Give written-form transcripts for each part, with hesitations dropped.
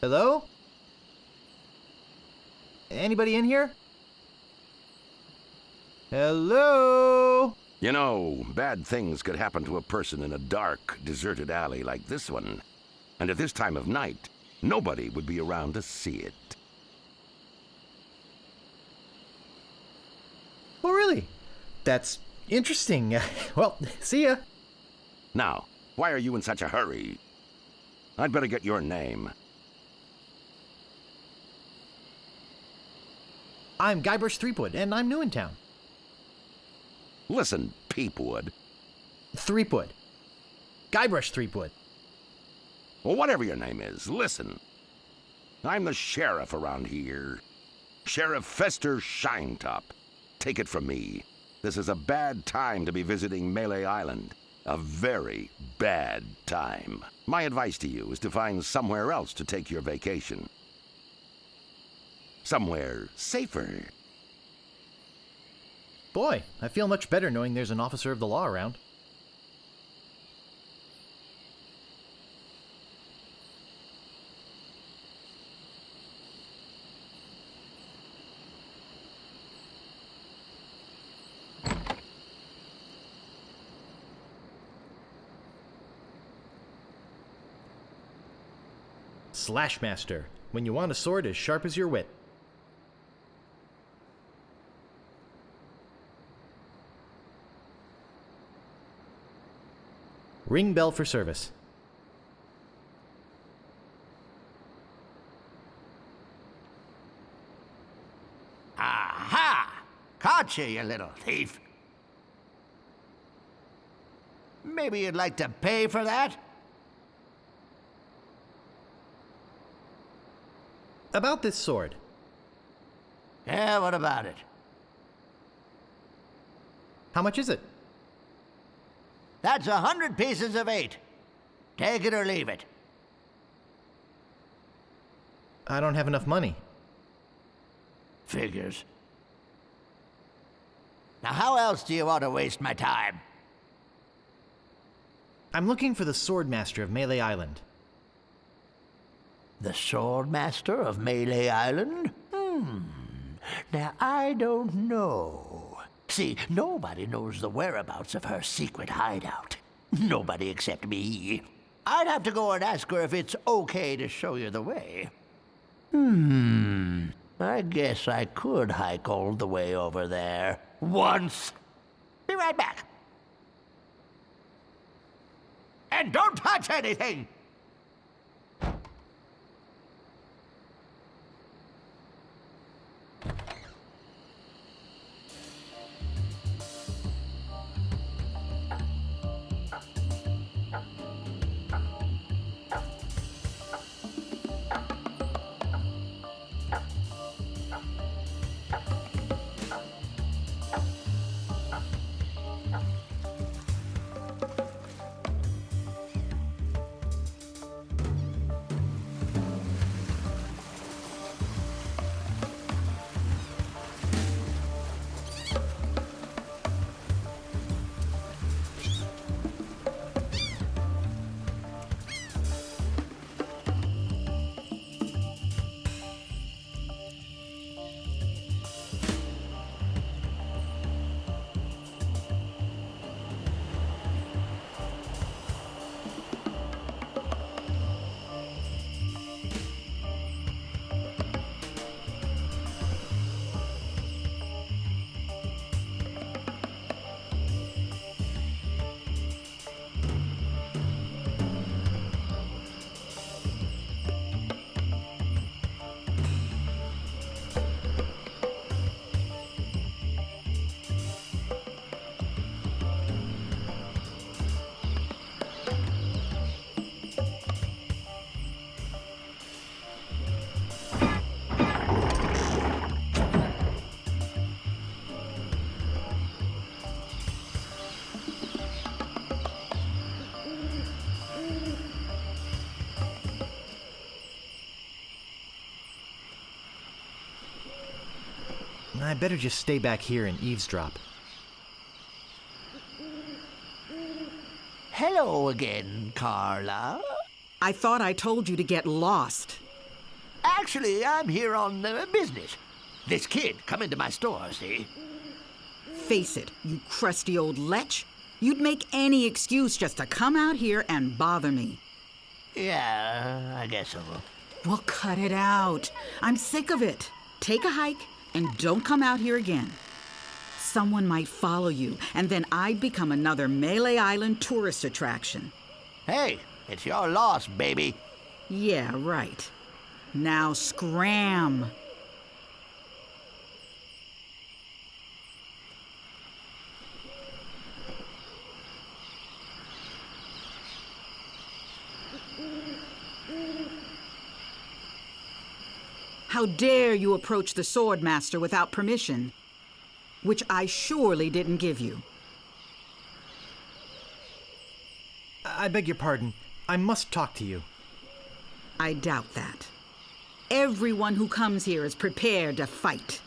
Hello? Anybody in here? Hello? You know, bad things could happen to a person in a dark, deserted alley like this one. And at this time of night, nobody would be around to see it. Oh, really? That's interesting. Well, see ya. Now, why are you in such a hurry? I'd better get your name. I'm Guybrush Threepwood, and I'm new in town. Listen, Peepwood. Threepwood. Guybrush Threepwood. Well, whatever your name is, listen. I'm the sheriff around here. Sheriff Fester Shinetop. Take it from me. This is a bad time to be visiting Melee Island. A very bad time. My advice to you is to find somewhere else to take your vacation. Somewhere safer. Boy, I feel much better knowing there's an officer of the law around. Slashmaster, when you want a sword as sharp as your wit. Ring bell for service. Aha! Caught you, you little thief. Maybe you'd like to pay for that? About this sword. Yeah, what about it? How much is it? That's 100 pieces of 8. Take it or leave it. I don't have enough money. Figures. Now, how else do you want to waste my time? I'm looking for the Swordmaster of Melee Island. The Swordmaster of Melee Island? Now, I don't know. See, nobody knows the whereabouts of her secret hideout. Nobody except me. I'd have to go and ask her if it's okay to show you the way. I guess I could hike all the way over there. Once. Be right back. And don't touch anything! I better just stay back here and eavesdrop. Hello again, Carla. I thought I told you to get lost. Actually, I'm here on business. This kid come into my store, see? Face it, you crusty old lech. You'd make any excuse just to come out here and bother me. Yeah, I guess so. Well, cut it out. I'm sick of it. Take a hike and don't come out here again. Someone might follow you, and then I'd become another Melee Island tourist attraction. Hey, it's your loss, baby. Yeah, right. Now scram. How dare you approach the Swordmaster without permission, which I surely didn't give you. I beg your pardon. I must talk to you. I doubt that. Everyone who comes here is prepared to fight.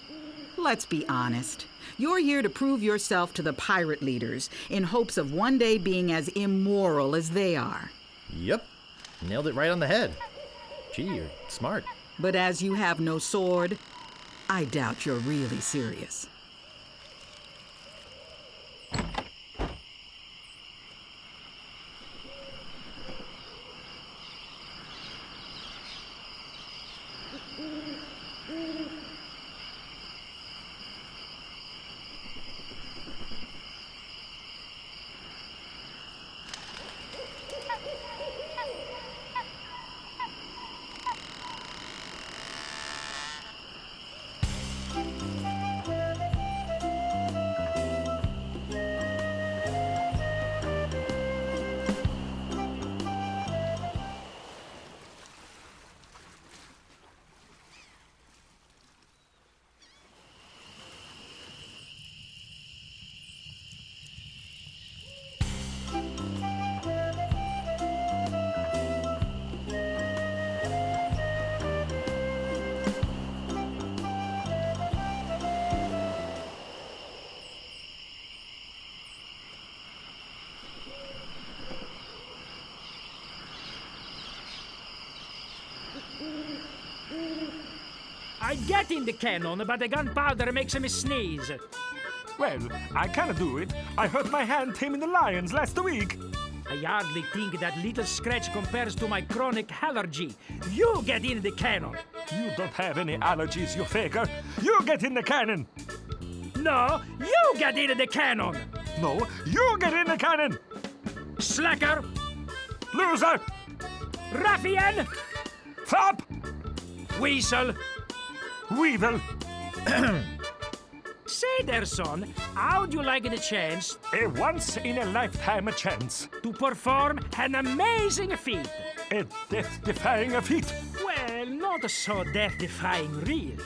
Let's be honest. You're here to prove yourself to the pirate leaders in hopes of one day being as immoral as they are. Yep. Nailed it right on the head. Gee, you're smart. But as you have no sword, I doubt you're really serious. I get in the cannon, but the gunpowder makes me sneeze. Well, I can do it. I hurt my hand taming the lions last week. I hardly think that little scratch compares to my chronic allergy. You get in the cannon. You don't have any allergies, you faker. You get in the cannon. No, you get in the cannon. No, you get in the cannon. Slacker, Loser. ruffian, Fop. weasel. Weevil. Say there, son, how'd you like the chance A once-in-a-lifetime chance. to perform an amazing feat? A death-defying feat. Well, not so death-defying, really.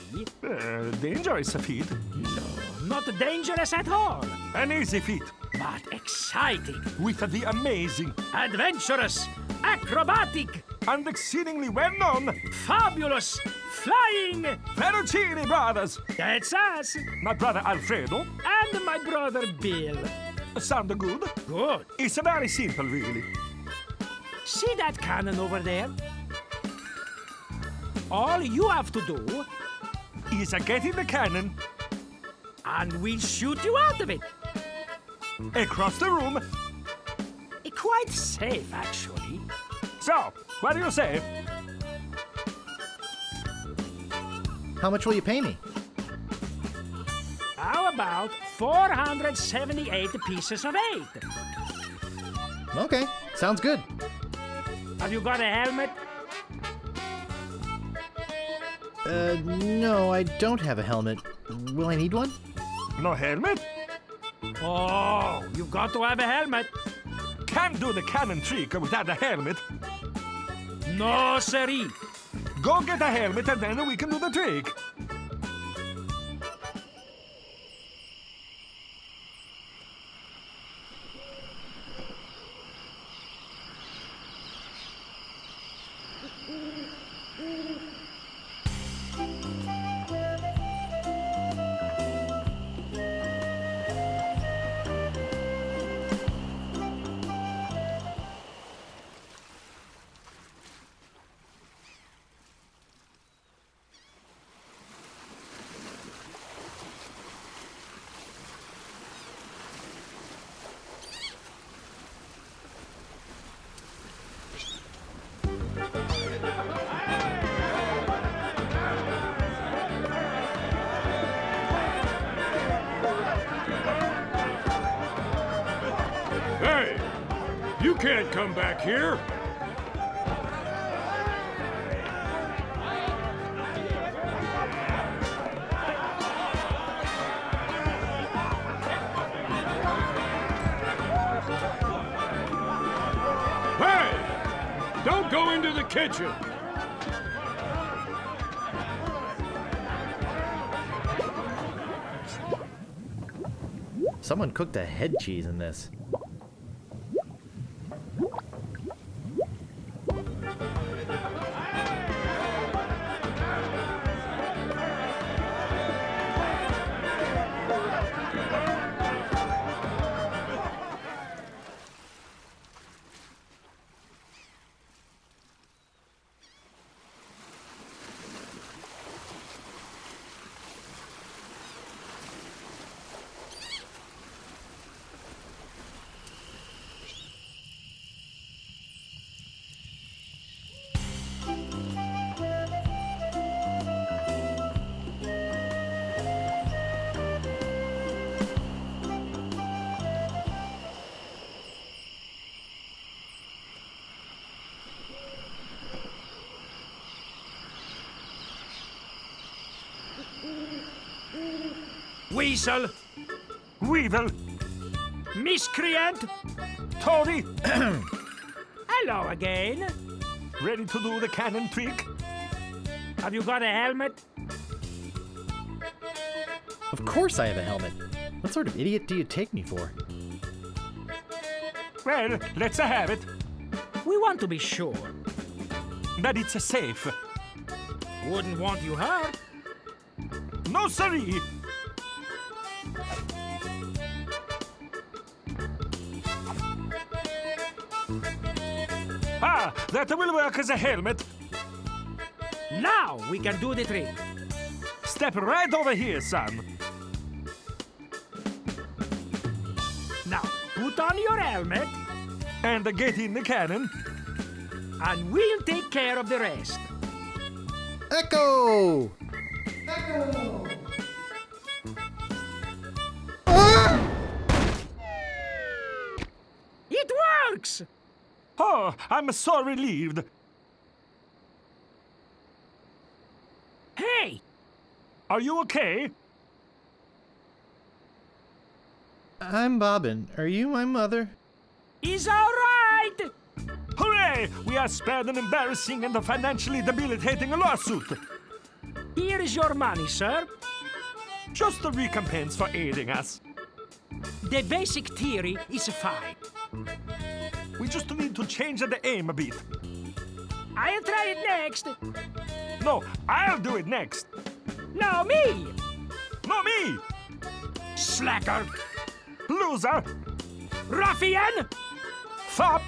Dangerous feat. No, not dangerous at all, An easy feat. but exciting, With the amazing adventurous, acrobatic, and exceedingly well-known fabulous, flying. Perugini brothers. That's us. My brother Alfredo. And my brother Bill. Sound good? Good. It's very simple, really. See that cannon over there? All you have to do, Is get in the cannon, and we'll shoot you out of it. across the room. Quite safe, actually. So, what do you say? How much will you pay me? How about 478 pieces of 8? Okay, sounds good. Have you got a helmet? No, I don't have a helmet. Will I need one? No helmet? Oh, you've got to have a helmet. Can't do the cannon trick without a helmet. No, siree. Go get a helmet and then we can do the trick. can't come back here. Hey! Don't go into the kitchen. Someone cooked a head cheese in this. Weasel, Weevil, miscreant. Toady, Hello again. ready to do the cannon trick? Have you got a helmet? Of course I have a helmet. What sort of idiot do you take me for? Well, let's have it. We want to be sure. That it's safe. Wouldn't want you hurt. No, siree. Ah, that will work as a helmet. Now we can do the trick. Step right over here, son. Now put on your helmet And get in the cannon. and we'll take care of the rest. Echo! It works! Oh, I'm so relieved. Hey, Are you okay? I'm Bobbin. Are you my mother? he's all right! Hooray! We are spared an embarrassing and financially debilitating lawsuit. Here is your money, sir. Just a recompense for aiding us. The basic theory is fine. We just need to change the aim a bit. I'll try it next. No, I'll do it next. Now me! No, me! Slacker! Loser! Ruffian! Fop!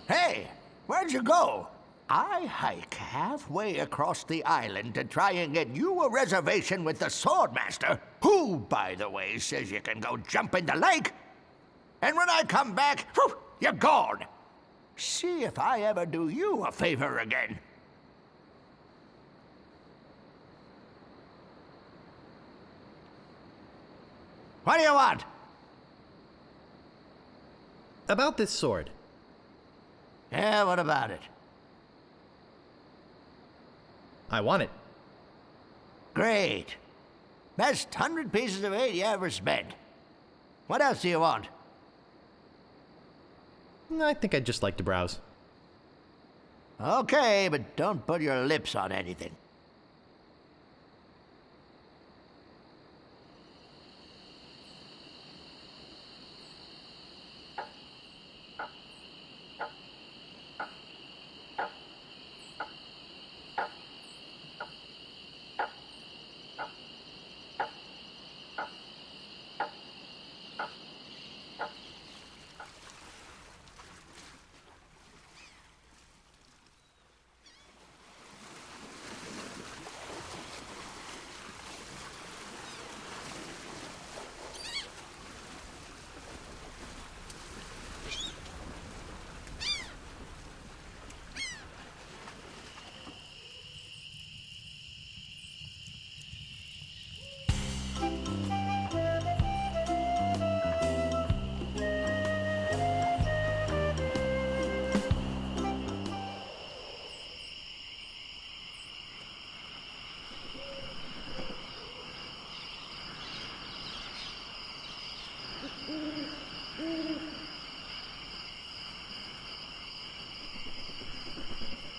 Hey, where'd you go? I hike halfway across the island to try and get you a reservation with the Swordmaster, who, by the way, says you can go jump in the lake. And when I come back, whew, you're gone. See if I ever do you a favor again. What do you want? About this sword. Yeah, what about it? I want it. Great. Best 100 pieces of 8 you ever spent. What else do you want? I think I'd just like to browse. Okay, but don't put your lips on anything.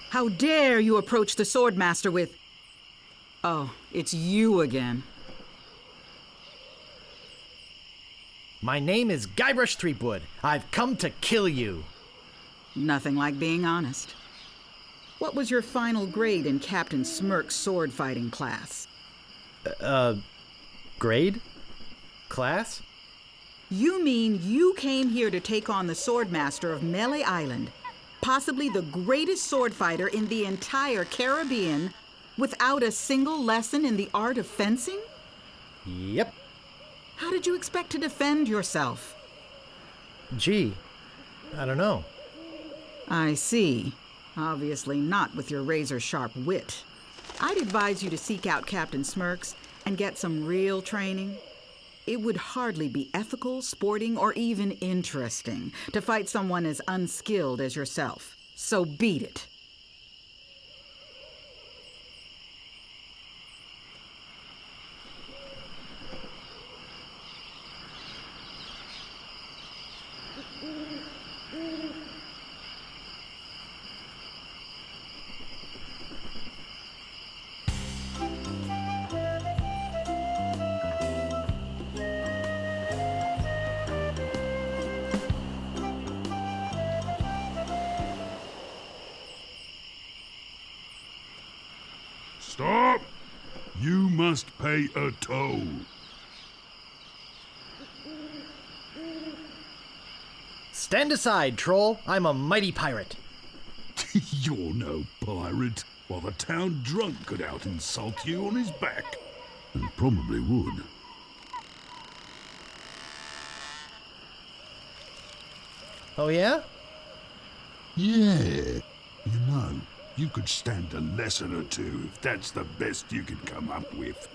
How dare you approach the Swordmaster with... Oh, it's you again. My name is Guybrush Threepwood. I've come to kill you. Nothing like being honest. What was your final grade in Captain Smirk's sword fighting class? Grade? Class? You mean you came here to take on the Swordmaster of Melee Island, possibly the greatest sword fighter in the entire Caribbean, without a single lesson in the art of fencing? Yep. How did you expect to defend yourself? Gee, I don't know. I see. Obviously not with your razor-sharp wit. I'd advise you to seek out Captain Smirks and get some real training. It would hardly be ethical, sporting, or even interesting to fight someone as unskilled as yourself. So beat it. Stop! You must pay a toll. Stand aside, troll. I'm a mighty pirate. You're no pirate. While the town drunk could out-insult you on his back. And probably would. Oh, yeah? Yeah. You know, you could stand a lesson or two if that's the best you can come up with.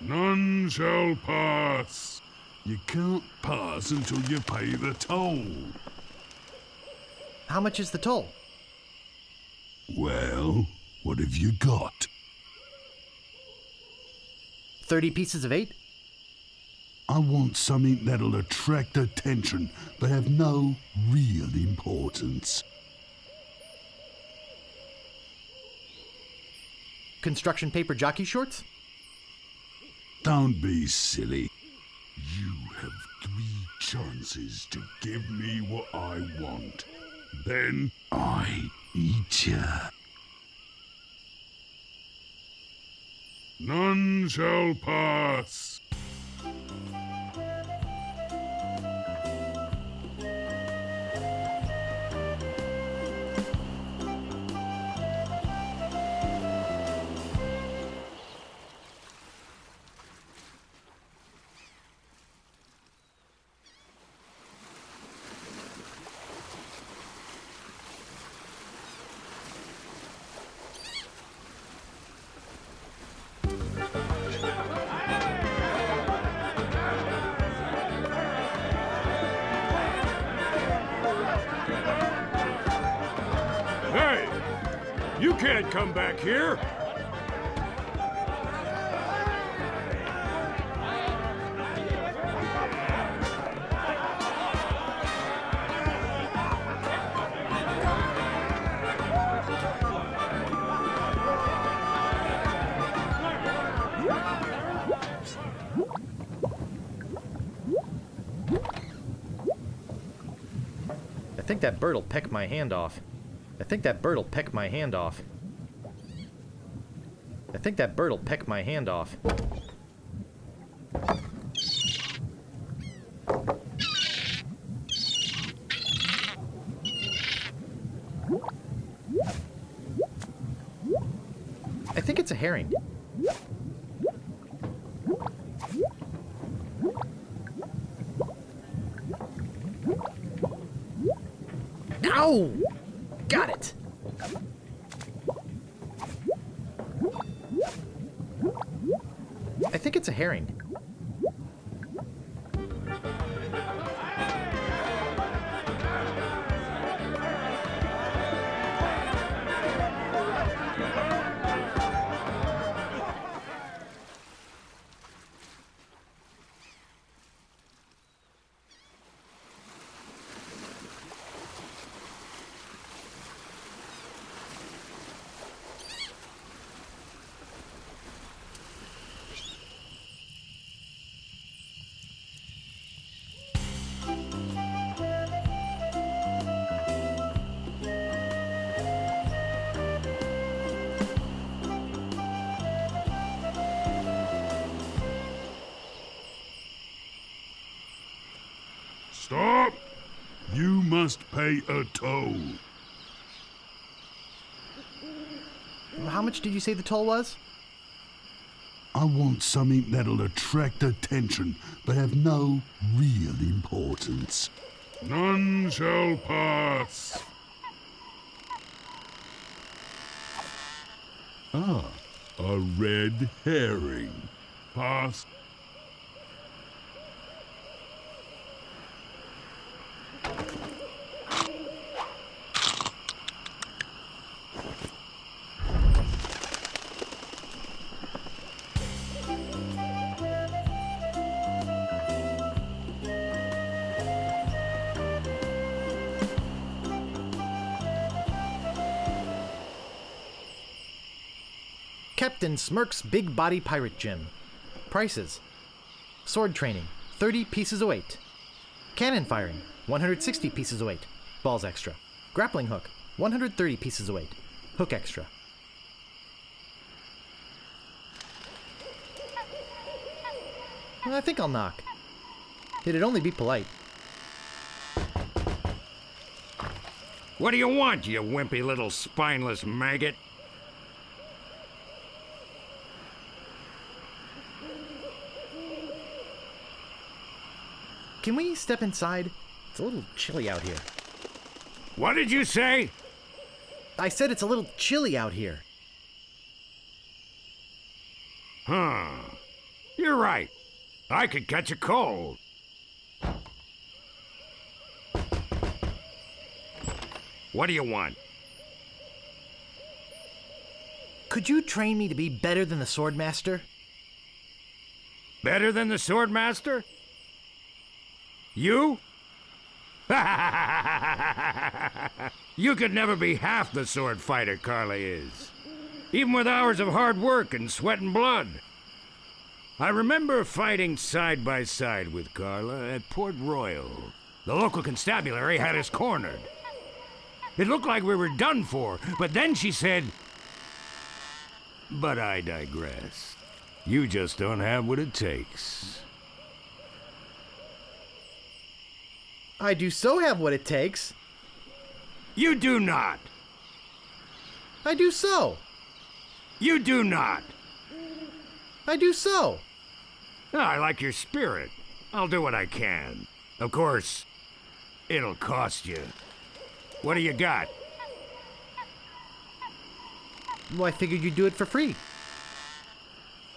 None shall pass. You can't pass until you pay the toll. How much is the toll? Well, what have you got? 30 pieces of 8? I want something that'll attract attention, but have no real importance. Construction paper jockey shorts? Don't be silly. You have 3 chances to give me what I want. Then I eat ya. None shall pass. Hey! You can't come back here! think that bird'll peck my hand off. I think that bird'll peck my hand off. I think that bird'll peck my hand off. I think it's a herring. Ow! Got it! I think it's a herring. Stop! You must pay a toll. How much did you say the toll was? I want something that'll attract attention, but have no real importance. None shall pass. Ah, a red herring. Pass. Captain Smirk's Big Body Pirate Gym. Prices: sword training, 30 pieces of weight. Cannon firing, 160 pieces of weight. Balls extra. Grappling hook, 130 pieces of weight. Hook extra. I think I'll knock. It'd only be polite. What do you want, you wimpy little spineless maggot? Can we step inside? It's a little chilly out here. What did you say? I said it's a little chilly out here. Huh. You're right. I could catch a cold. What do you want? Could you train me to be better than the Swordmaster? Better than the Swordmaster? You? You could never be half the sword fighter Carla is. Even with hours of hard work and sweat and blood. I remember fighting side by side with Carla at Port Royal. The local constabulary had us cornered. It looked like we were done for, but then she said, "But I digress. You just don't have what it takes." I do so have what it takes. You do not. I do so. You do not. I do so. I like your spirit. I'll do what I can. Of course, it'll cost you. What do you got? Well, I figured you'd do it for free.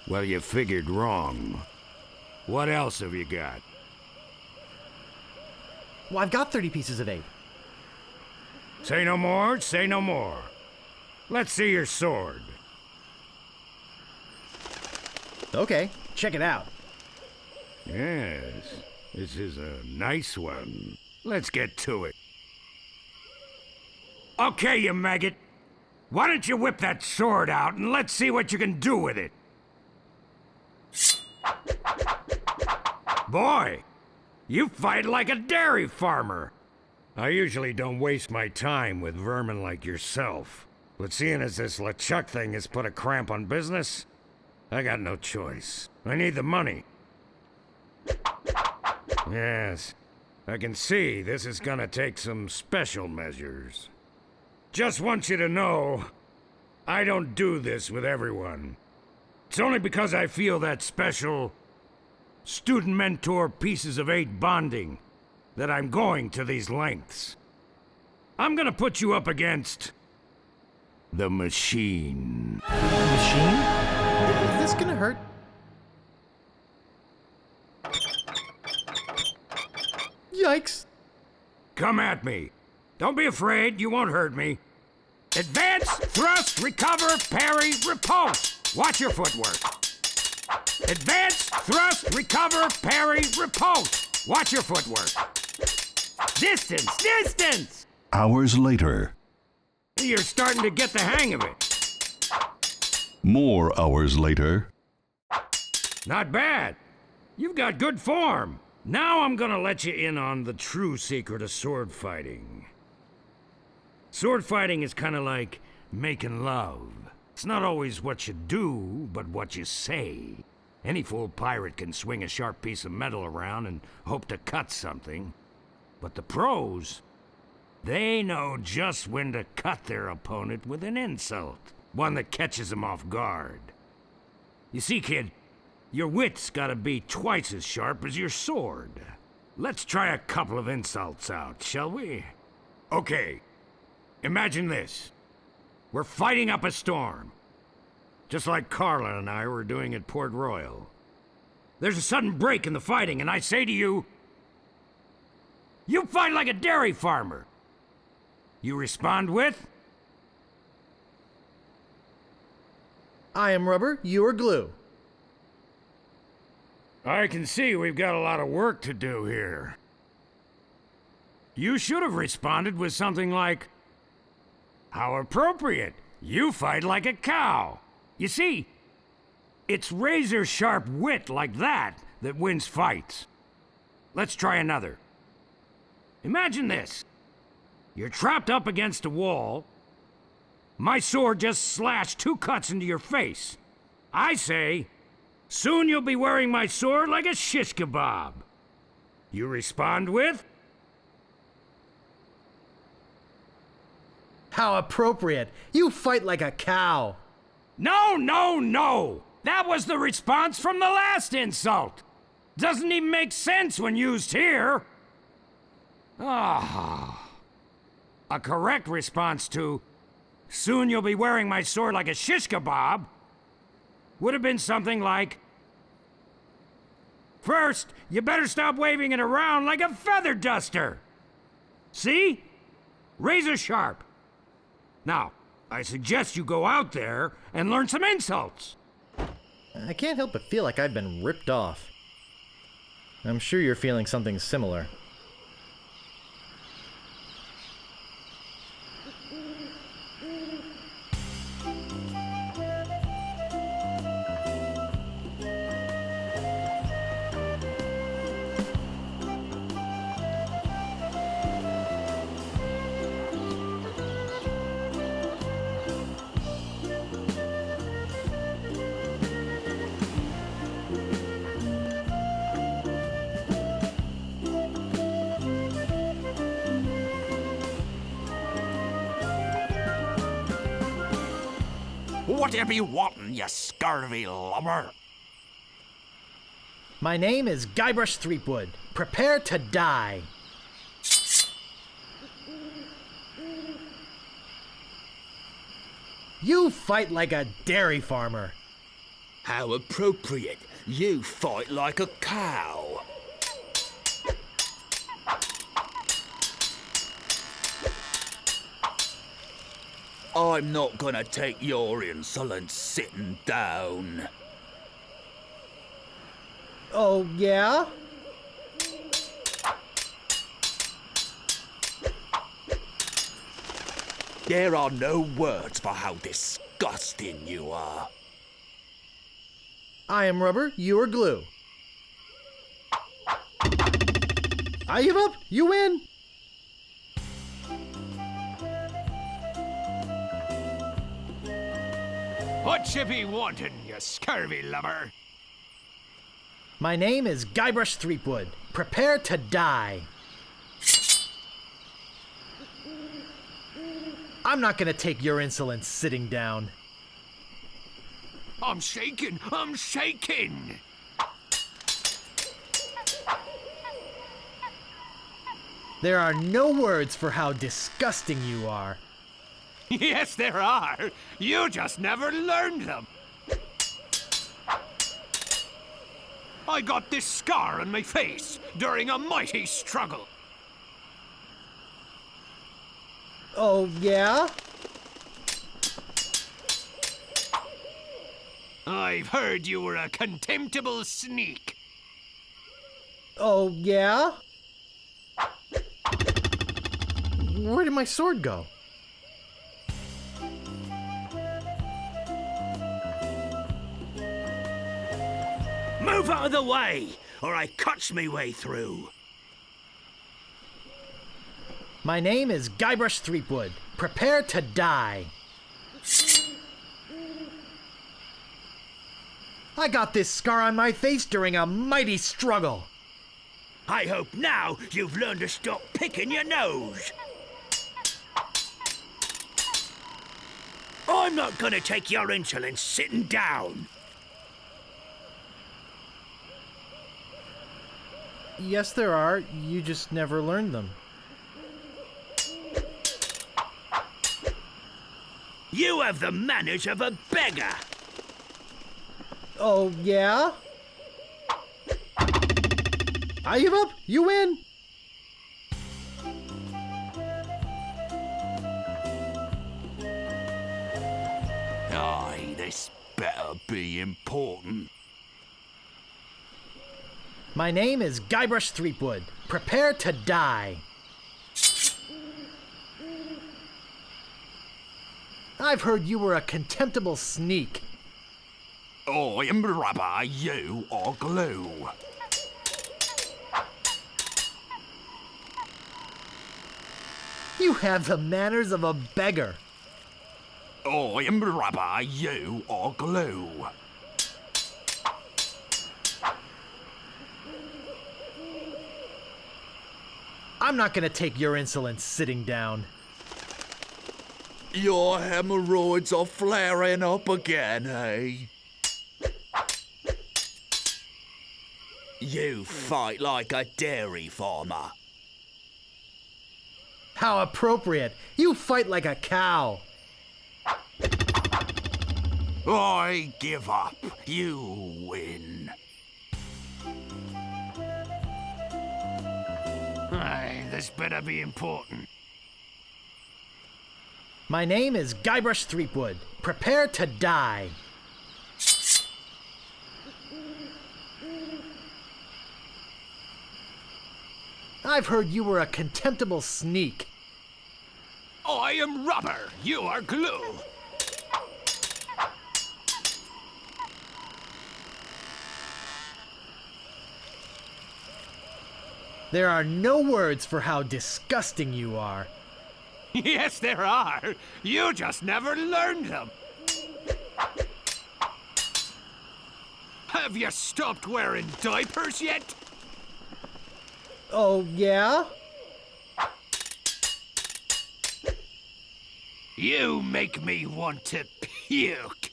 Well, you figured wrong. What else have you got? Well, I've got 30 pieces of 8. Say no more, say no more. Let's see your sword. Okay, check it out. Yes, this is a nice one. Let's get to it. Okay, you maggot. Why don't you whip that sword out and let's see what you can do with it? Boy, you fight like a dairy farmer. I usually don't waste my time with vermin like yourself. But seeing as this LeChuck thing has put a cramp on business, I got no choice. I need the money. Yes, I can see this is gonna take some special measures. Just want you to know, I don't do this with everyone. It's only because I feel that special student-mentor pieces of 8 bonding that I'm going to these lengths. I'm gonna put you up against the machine. Machine? Is this gonna hurt? Yikes. Come at me. Don't be afraid, you won't hurt me. Advance, thrust, recover, parry, repulse. Watch your footwork. Advance, thrust, recover, parry, repulse. Watch your footwork. Distance, distance! Hours later. You're starting to get the hang of it. More hours later. Not bad. You've got good form. Now I'm gonna let you in on the true secret of sword fighting. Sword fighting is kind of like making love. It's not always what you do, but what you say. Any fool pirate can swing a sharp piece of metal around and hope to cut something. But the pros, they know just when to cut their opponent with an insult. One that catches them off guard. You see, kid, your wit's gotta be twice as sharp as your sword. Let's try a couple of insults out, shall we? Okay, imagine this. We're fighting up a storm. Just like Carla and I were doing at Port Royal. There's a sudden break in the fighting, and I say to you, you fight like a dairy farmer. You respond with, I am rubber, you are glue. I can see we've got a lot of work to do here. You should have responded with something like, how appropriate. You fight like a cow. You see, it's razor-sharp wit like that that wins fights. Let's try another. Imagine this. You're trapped up against a wall. My sword just slashed 2 cuts into your face. I say, soon you'll be wearing my sword like a shish kebab. You respond with, How appropriate. You fight like a cow. no, no, no! That was the response from the last insult! Doesn't even make sense when used here! Ah. A correct response to, soon you'll be wearing my sword like a shish kebab, would have been something like, first, you better stop waving it around like a feather duster! See? Razor sharp. Now, I suggest you go out there and learn some insults. I can't help but feel like I've been ripped off. I'm sure you're feeling something similar. Whatever you wantin', you scurvy lumber? My name is Guybrush Threepwood. Prepare to die. You fight like a dairy farmer. How appropriate. You fight like a cow. I'm not gonna take your insolence sitting down. Oh, yeah? There are no words for how disgusting you are. I am rubber, you are glue. I give up, you win. What you be wanting, you scurvy lubber? My name is Guybrush Threepwood. Prepare to die. I'm not gonna take your insolence sitting down. I'm shaking! I'm shaking! There are no words for how disgusting you are. Yes, there are. You just never learned them. I got this scar on my face during a mighty struggle. Oh, yeah? I've heard you were a contemptible sneak. Oh, yeah? Where did my sword go? Move out of the way, or I cuts me way through. My name is Guybrush Threepwood. Prepare to die. I got this scar on my face during a mighty struggle. I hope now you've learned to stop picking your nose. I'm not gonna take your insolence sitting down. Yes, there are. You just never learned them. You have the manners of a beggar. Oh, yeah? I give up. You win. Aye, this better be important. My name is Guybrush Threepwood. Prepare to die. I've heard you were a contemptible sneak. I am rubber, you are glue. You have the manners of a beggar. I am rubber, you are glue. I'm not gonna take your insolence sitting down. Your hemorrhoids are flaring up again, eh? You fight like a dairy farmer. How appropriate. You fight like a cow. I give up. You win. Aye, this better be important. My name is Guybrush Threepwood. Prepare to die. I've heard you were a contemptible sneak. I am rubber, you are glue. There are no words for how disgusting you are. Yes, there are. You just never learned them. Have you stopped wearing diapers yet? Oh, yeah? You make me want to puke.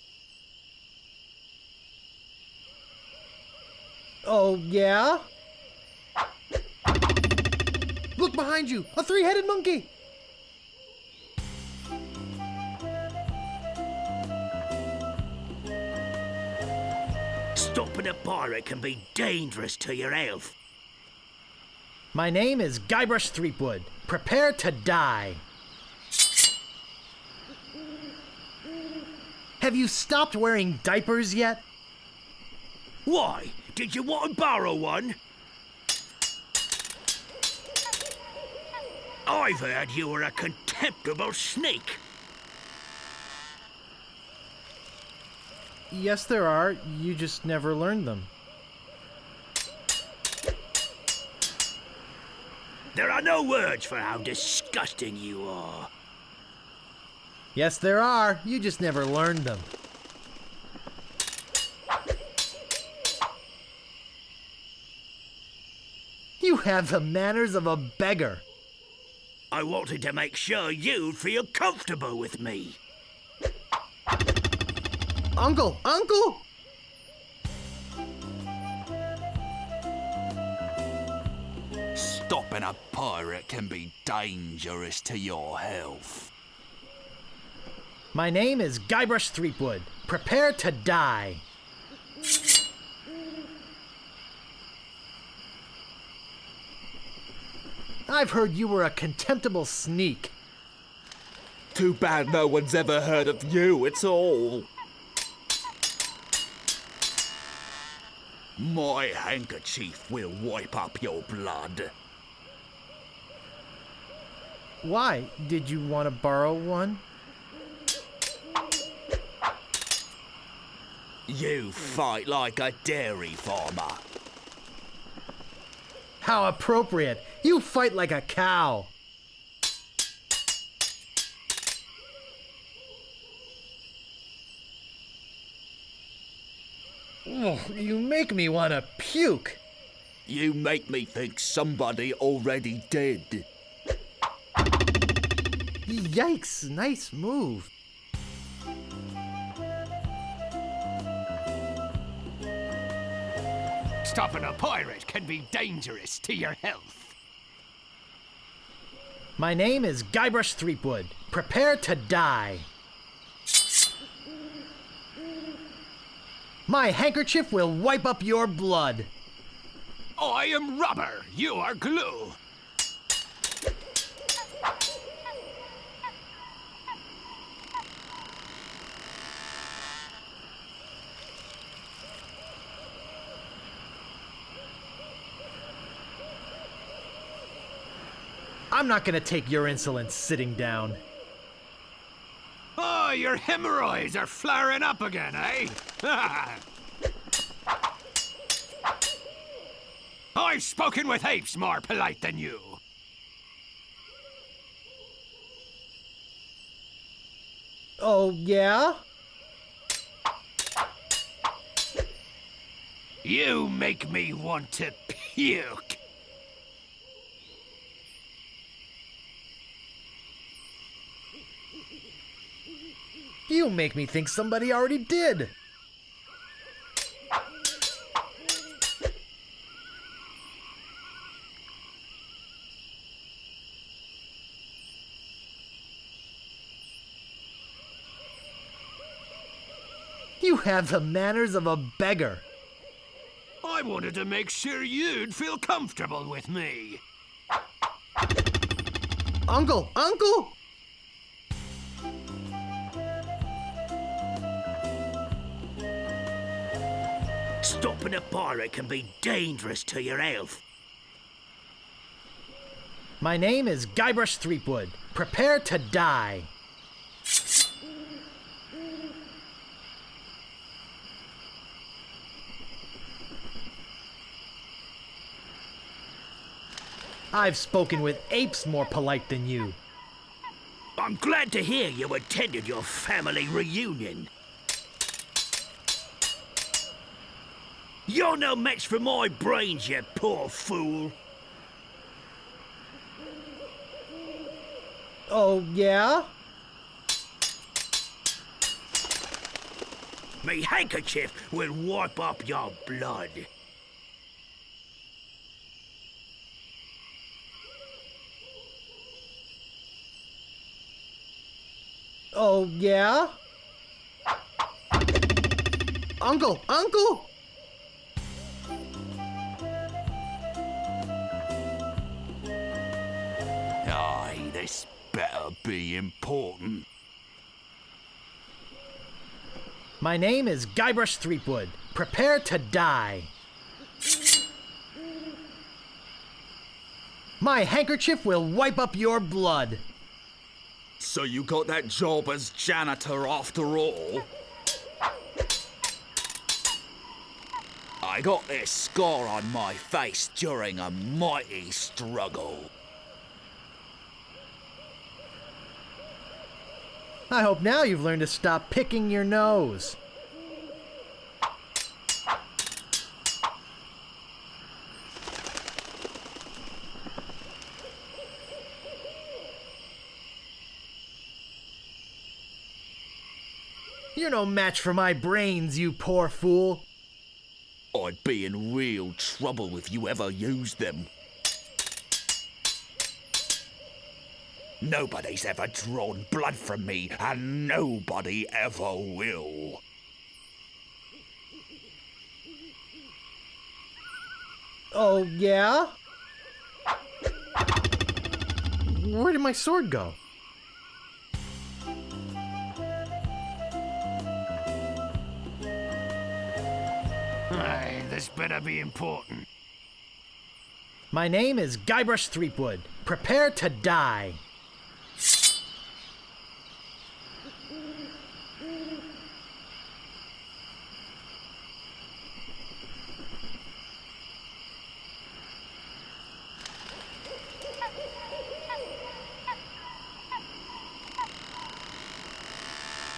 Oh, yeah? Look behind you! A three-headed monkey! Stopping a pirate can be dangerous to your health. My name is Guybrush Threepwood. Prepare to die. Have you stopped wearing diapers yet? Why? Did you want to borrow one? I've heard you were a contemptible sneak. Yes, there are. You just never learned them. There are no words for how disgusting you are. Yes, there are. You just never learned them. You have the manners of a beggar. I wanted to make sure you'd feel comfortable with me. Uncle! Uncle! Stopping a pirate can be dangerous to your health. My name is Guybrush Threepwood. Prepare to die. I've heard you were a contemptible sneak. Too bad no one's ever heard of you at all. My handkerchief will wipe up your blood. Why? Did you want to borrow one? You fight like a dairy farmer. How appropriate! You fight like a cow! Oh, you make me want to puke! You make me think somebody already did. Yikes, nice move. Stopping a pirate can be dangerous to your health. My name is Guybrush Threepwood. Prepare to die. My handkerchief will wipe up your blood. I am rubber, you are glue. I'm not gonna take your insolence sitting down. Oh, your hemorrhoids are flaring up again, eh? I've spoken with apes more polite than you. Oh, yeah? You make me want to puke. You make me think somebody already did. You have the manners of a beggar. I wanted to make sure you'd feel comfortable with me. Uncle! Uncle! Stopping a pirate can be dangerous to your health. My name is Guybrush Threepwood. Prepare to die. I've spoken with apes more polite than you. I'm glad to hear you attended your family reunion. You're no match for my brains, you poor fool. Oh, yeah? Me handkerchief will wipe up your blood. Oh, yeah? Uncle! Uncle! Aye, this better be important. My name is Guybrush Threepwood. Prepare to die. My handkerchief will wipe up your blood. So you got that job as janitor after all? I got this scar on my face during a mighty struggle. I hope now you've learned to stop picking your nose. You're no match for my brains, you poor fool. I'd be in real trouble if you ever used them. Nobody's ever drawn blood from me, and nobody ever will. Oh, yeah? Where did my sword go? Aye, this better be important. My name is Guybrush Threepwood. Prepare to die.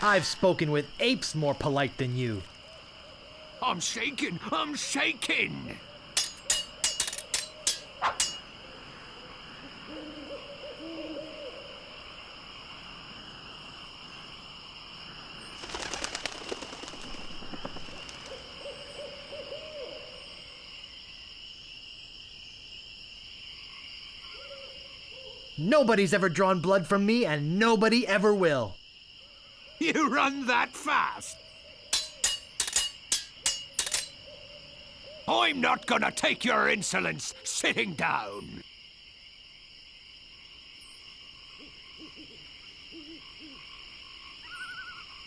I've spoken with apes more polite than you. I'm shaking! I'm shaking! Nobody's ever drawn blood from me, and nobody ever will. You run that fast? I'm not gonna take your insolence sitting down.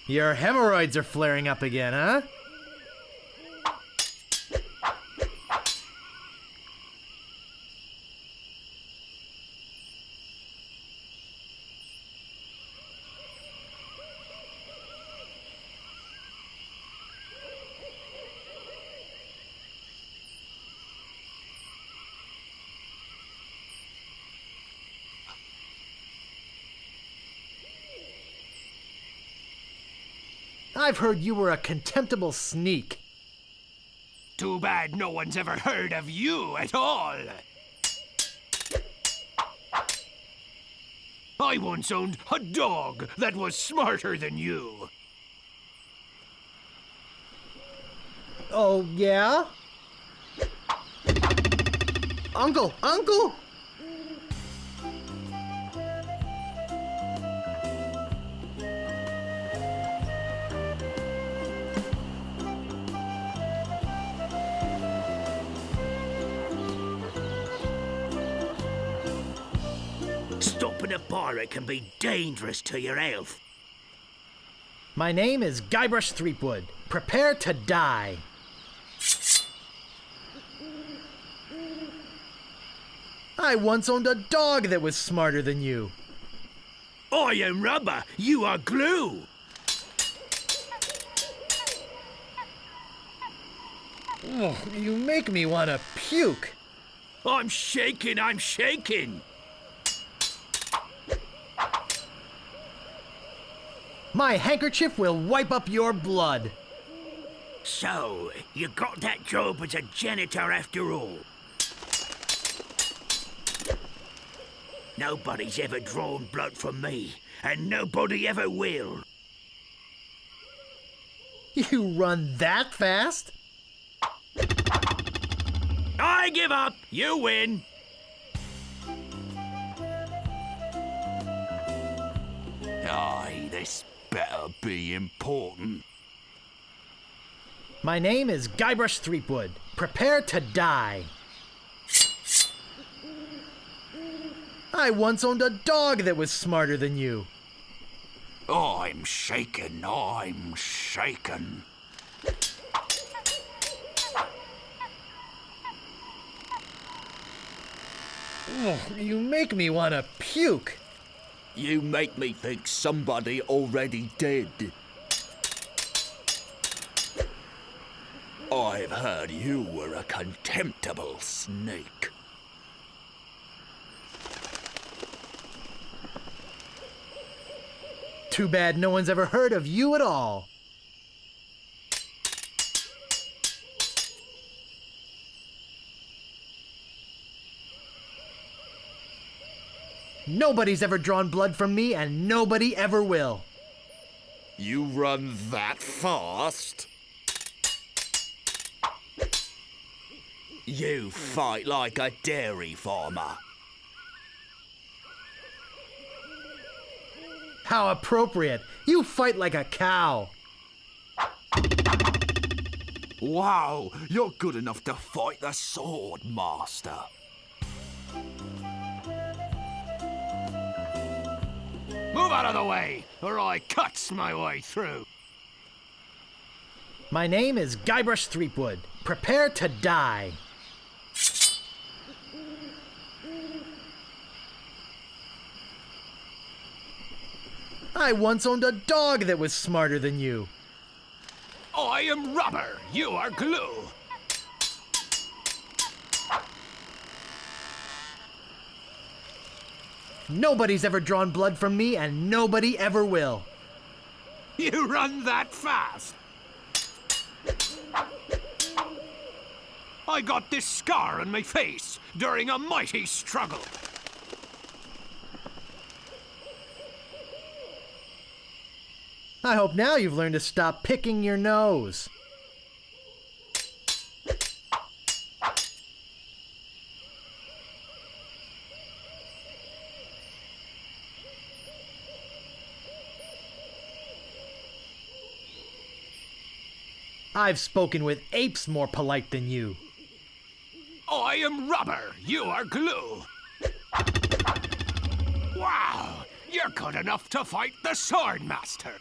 Your hemorrhoids are flaring up again, huh? I've heard you were a contemptible sneak. Too bad no one's ever heard of you at all. I once owned a dog that was smarter than you. Oh, yeah? Uncle! Uncle! Stopping a pirate can be dangerous to your health. My name is Guybrush Threepwood. Prepare to die. I once owned a dog that was smarter than you. I am rubber, you are glue. Oh, you make me want to puke. I'm shaking, I'm shaking. My handkerchief will wipe up your blood. So, you got that job as a janitor after all. Nobody's ever drawn blood from me, and nobody ever will. You run that fast? I give up. You win. Aye, this better be important. My name is Guybrush Threepwood. Prepare to die. I once owned a dog that was smarter than you. I'm shaken, I'm shaken. Oh, you make me want to puke. You make me think somebody already did. I've heard you were a contemptible snake. Too bad no one's ever heard of you at all. Nobody's ever drawn blood from me, and nobody ever will. You run that fast? You fight like a dairy farmer. How appropriate! You fight like a cow! Wow, you're good enough to fight the sword master. Move out of the way, or I cuts my way through. My name is Guybrush Threepwood. Prepare to die. I once owned a dog that was smarter than you. I am rubber, you are glue. Nobody's ever drawn blood from me, and nobody ever will. You run that fast. I got this scar on my face during a mighty struggle. I hope now you've learned to stop picking your nose. I've spoken with apes more polite than you. I am rubber, you are glue. Wow, you're good enough to fight the sword master.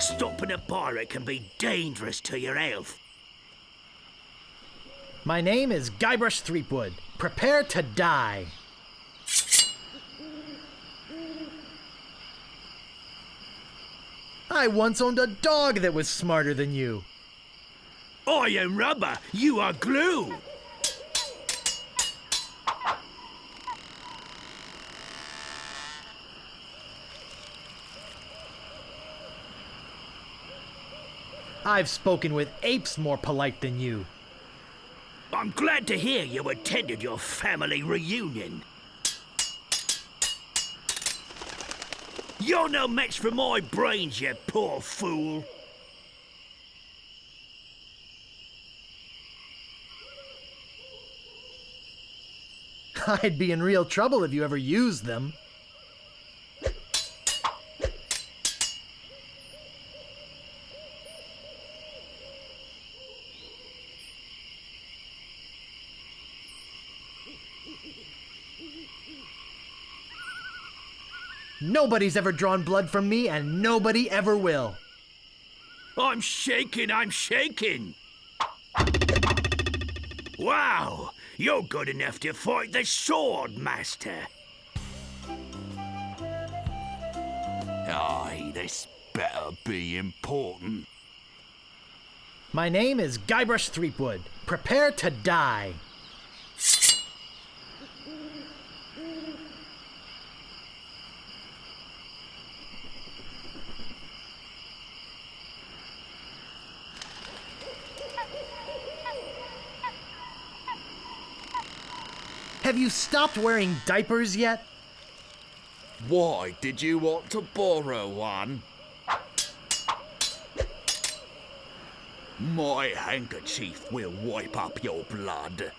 Stopping a pirate can be dangerous to your health. My name is Guybrush Threepwood. Prepare to die. I once owned a dog that was smarter than you. I am rubber, you are glue. I've spoken with apes more polite than you. I'm glad to hear you attended your family reunion. You're no match for my brains, you poor fool. I'd be in real trouble if you ever used them. Nobody's ever drawn blood from me, and nobody ever will. I'm shaking, I'm shaking. Wow, you're good enough to fight the sword master. Aye, this better be important. My name is Guybrush Threepwood. Prepare to die. Have you stopped wearing diapers yet? Why did you want to borrow one? My handkerchief will wipe up your blood.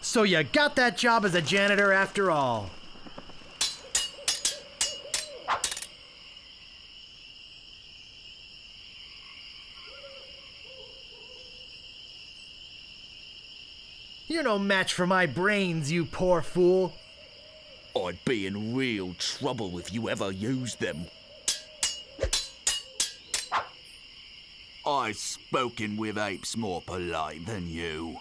So you got that job as a janitor after all. You're no match for my brains, you poor fool. I'd be in real trouble if you ever used them. I've spoken with apes more polite than you.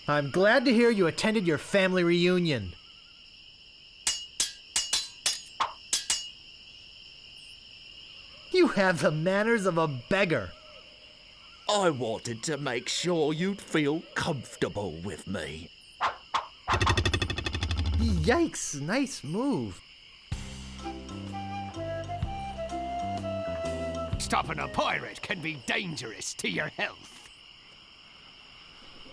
I'm glad to hear you attended your family reunion. You have the manners of a beggar. I wanted to make sure you'd feel comfortable with me. Yikes, nice move. Stopping a pirate can be dangerous to your health.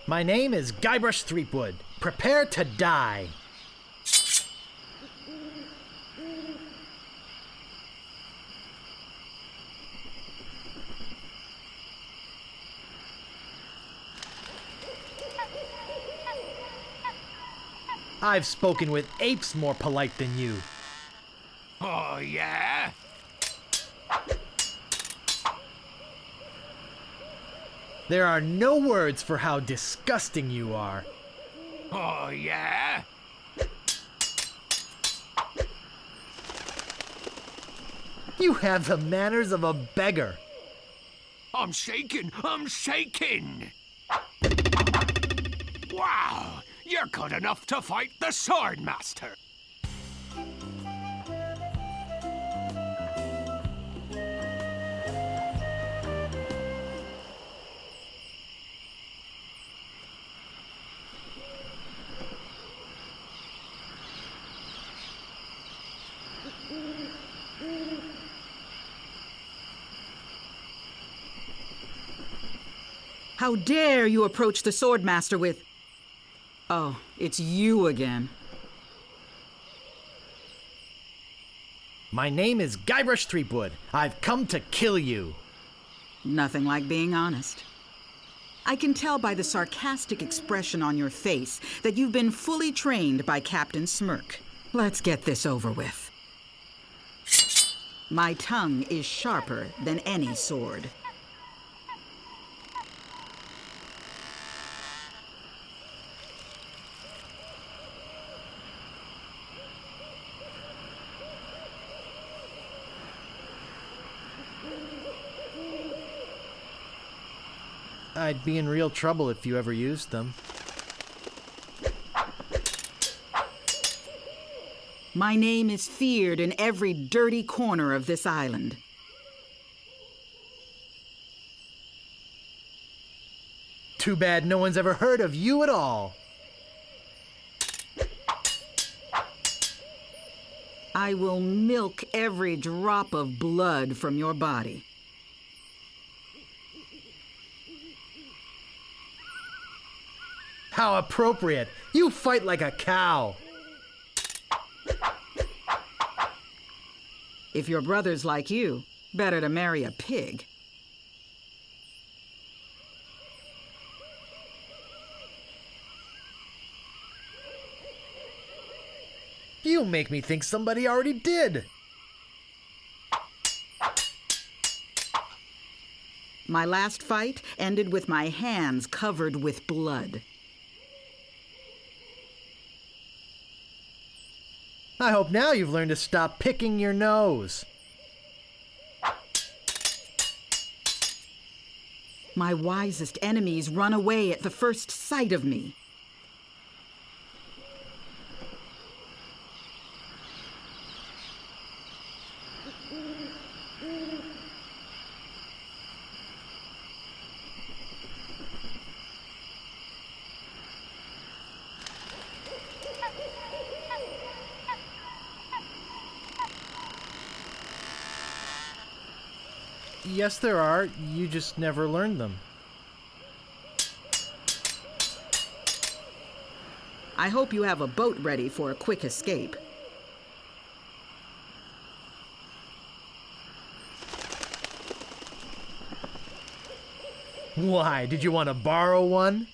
My name is Guybrush Threepwood. Prepare to die. I've spoken with apes more polite than you. Oh, yeah? There are no words for how disgusting you are. Oh, yeah? You have the manners of a beggar. I'm shaking! I'm shaking! Wow! You're good enough to fight the Sword Master! How dare you approach the Swordmaster with... Oh, it's you again. My name is Guybrush Threepwood. I've come to kill you. Nothing like being honest. I can tell by the sarcastic expression on your face that you've been fully trained by Captain Smirk. Let's get this over with. My tongue is sharper than any sword. I'd be in real trouble if you ever used them. My name is feared in every dirty corner of this island. Too bad no one's ever heard of you at all. I will milk every drop of blood from your body. How appropriate! You fight like a cow! If your brother's like you, better to marry a pig. You make me think somebody already did! My last fight ended with my hands covered with blood. I hope now you've learned to stop picking your nose. My wisest enemies run away at the first sight of me. Yes, there are. You just never learned them. I hope you have a boat ready for a quick escape. Why? Did you want to borrow one?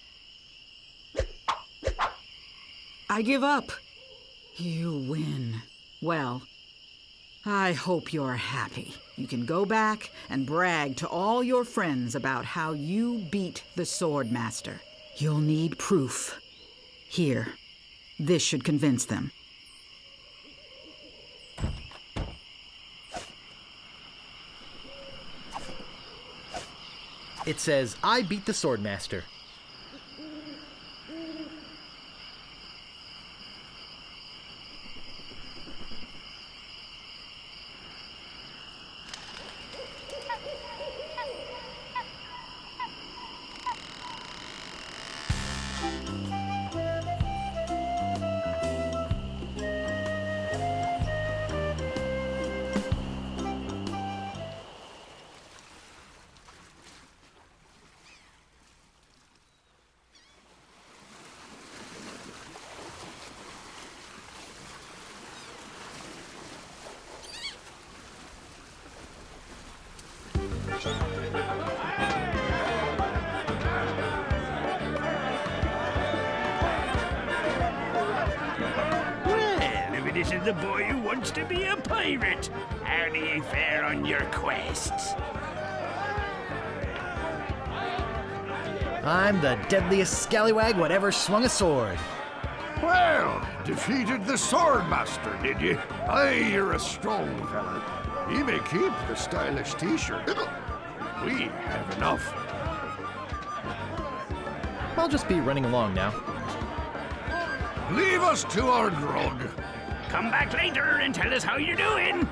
I give up. You win. Well, I hope you're happy. You can go back and brag to all your friends about how you beat the Swordmaster. You'll need proof. Here, this should convince them. It says, I beat the Swordmaster. the boy who wants to be a pirate. How do you fare on your quests? I'm the deadliest scallywag whatever swung a sword. Well, defeated the Swordmaster, did you? Aye, you're a strong fella. You may keep the stylish t-shirt. We have enough. I'll just be running along now. Leave us to our grog. Come back later and tell us how you're doing.